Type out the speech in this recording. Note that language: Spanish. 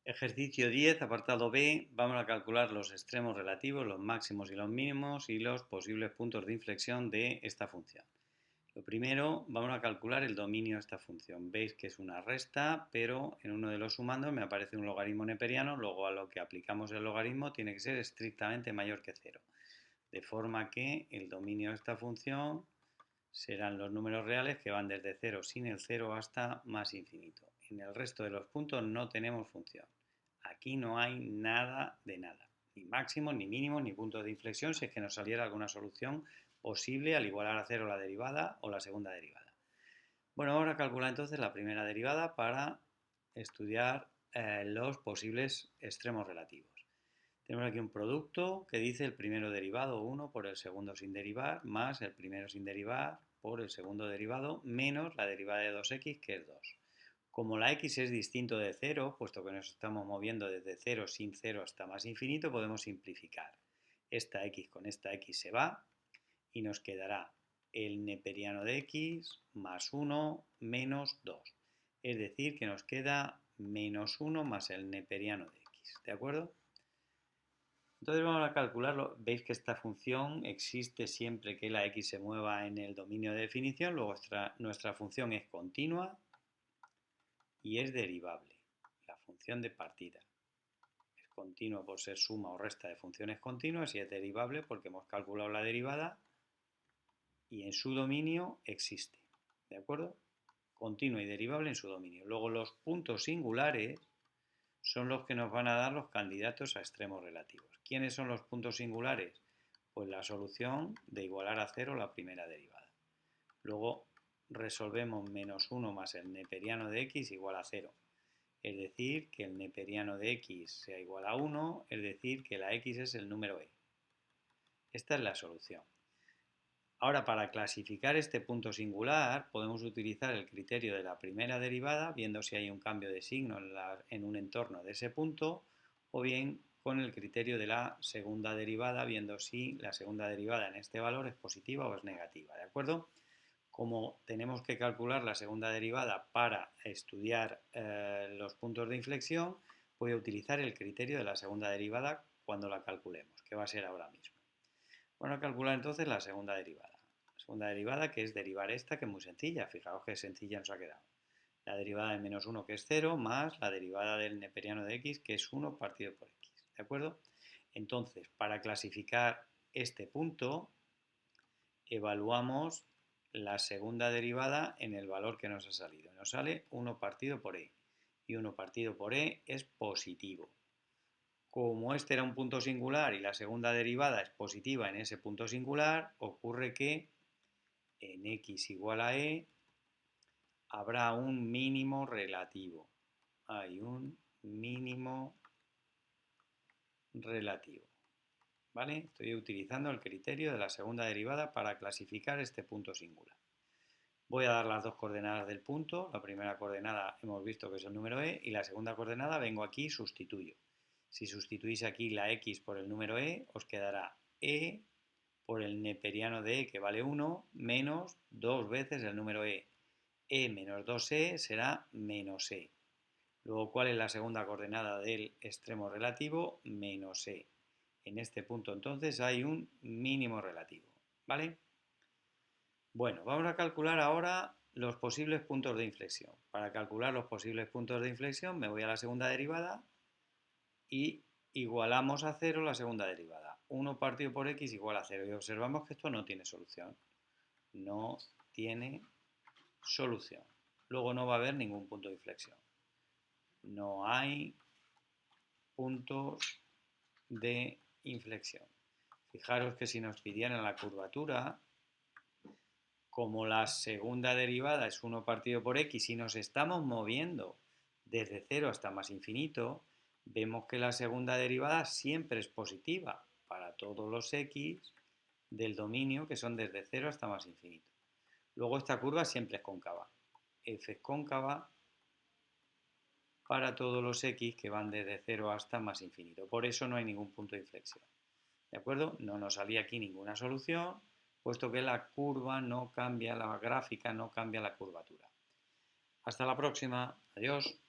Ejercicio 10, apartado B. Vamos a calcular los extremos relativos, los máximos y los mínimos y los posibles puntos de inflexión de esta función. Lo primero, vamos a calcular el dominio de esta función. Veis que es una resta, pero en uno de los sumandos me aparece un logaritmo neperiano, luego a lo que aplicamos el logaritmo tiene que ser estrictamente mayor que 0. De forma que el dominio de esta función serán los números reales que van desde 0 sin el 0 hasta más infinito. En el resto de los puntos no tenemos función. Aquí no hay nada de nada, ni máximos, ni mínimos, ni puntos de inflexión, si es que nos saliera alguna solución posible al igualar a 0 la derivada o la segunda derivada. Bueno, vamos a calcular entonces la primera derivada para estudiar los posibles extremos relativos. Tenemos aquí un producto que dice el primero derivado 1 por el segundo sin derivar, más el primero sin derivar por el segundo derivado, menos la derivada de 2x, que es 2. Como la x es distinto de 0, puesto que nos estamos moviendo desde 0 sin 0 hasta más infinito, podemos simplificar. Esta x con esta x se va y nos quedará el neperiano de x más 1 menos 2. Es decir, que nos queda menos 1 más el neperiano de x. ¿De acuerdo? Entonces vamos a calcularlo. Veis que esta función existe siempre que la x se mueva en el dominio de definición. Luego nuestra función es continua y es derivable. La función de partida es continua por ser suma o resta de funciones continuas y es derivable porque hemos calculado la derivada y en su dominio existe. ¿De acuerdo? Continua y derivable en su dominio. Luego los puntos singulares son los que nos van a dar los candidatos a extremos relativos. ¿Quiénes son los puntos singulares? Pues la solución de igualar a 0 la primera derivada. Luego resolvemos menos 1 más el neperiano de x igual a 0. Es decir, que el neperiano de x sea igual a 1, es decir, que la x es el número e. Esta es la solución. Ahora, para clasificar este punto singular, podemos utilizar el criterio de la primera derivada, viendo si hay un cambio de signo en un entorno de ese punto, o bien con el criterio de la segunda derivada, viendo si la segunda derivada en este valor es positiva o es negativa. ¿De acuerdo? Como tenemos que calcular la segunda derivada para estudiar los puntos de inflexión, voy a utilizar el criterio de la segunda derivada cuando la calculemos, que va a ser ahora mismo. Bueno, a calcular entonces la segunda derivada. La segunda derivada, que es derivar esta, que es muy sencilla. Fijaos qué sencilla nos ha quedado. La derivada de menos 1, que es 0, más la derivada del neperiano de x, que es 1 partido por x. ¿De acuerdo? Entonces, para clasificar este punto, evaluamos la segunda derivada en el valor que nos ha salido. Nos sale 1 partido por e. Y 1 partido por e es positivo. Como este era un punto singular y la segunda derivada es positiva en ese punto singular, ocurre que en x igual a e habrá un mínimo relativo. Hay un mínimo relativo. ¿Vale? Estoy utilizando el criterio de la segunda derivada para clasificar este punto singular. Voy a dar las dos coordenadas del punto. La primera coordenada hemos visto que es el número e y la segunda coordenada vengo aquí y sustituyo. Si sustituís aquí la x por el número e, os quedará e por el neperiano de e, que vale 1, menos 2 veces el número e. E menos 2e será menos e. Luego, ¿cuál es la segunda coordenada del extremo relativo? Menos e. En este punto entonces hay un mínimo relativo. ¿Vale? Bueno, vamos a calcular ahora los posibles puntos de inflexión. Para calcular los posibles puntos de inflexión me voy a la segunda derivada y igualamos a 0 la segunda derivada. 1 partido por x igual a 0. Y observamos que esto no tiene solución. No tiene solución. Luego no va a haber ningún punto de inflexión. No hay puntos de inflexión. Fijaros que si nos pidieran la curvatura, como la segunda derivada es 1 partido por x y nos estamos moviendo desde 0 hasta más infinito, vemos que la segunda derivada siempre es positiva para todos los x del dominio que son desde 0 hasta más infinito. Luego esta curva siempre es cóncava. F es cóncava para todos los x que van desde 0 hasta más infinito. Por eso no hay ningún punto de inflexión. ¿De acuerdo? No nos salía aquí ninguna solución, puesto que la curva no cambia, la gráfica no cambia la curvatura. Hasta la próxima. Adiós.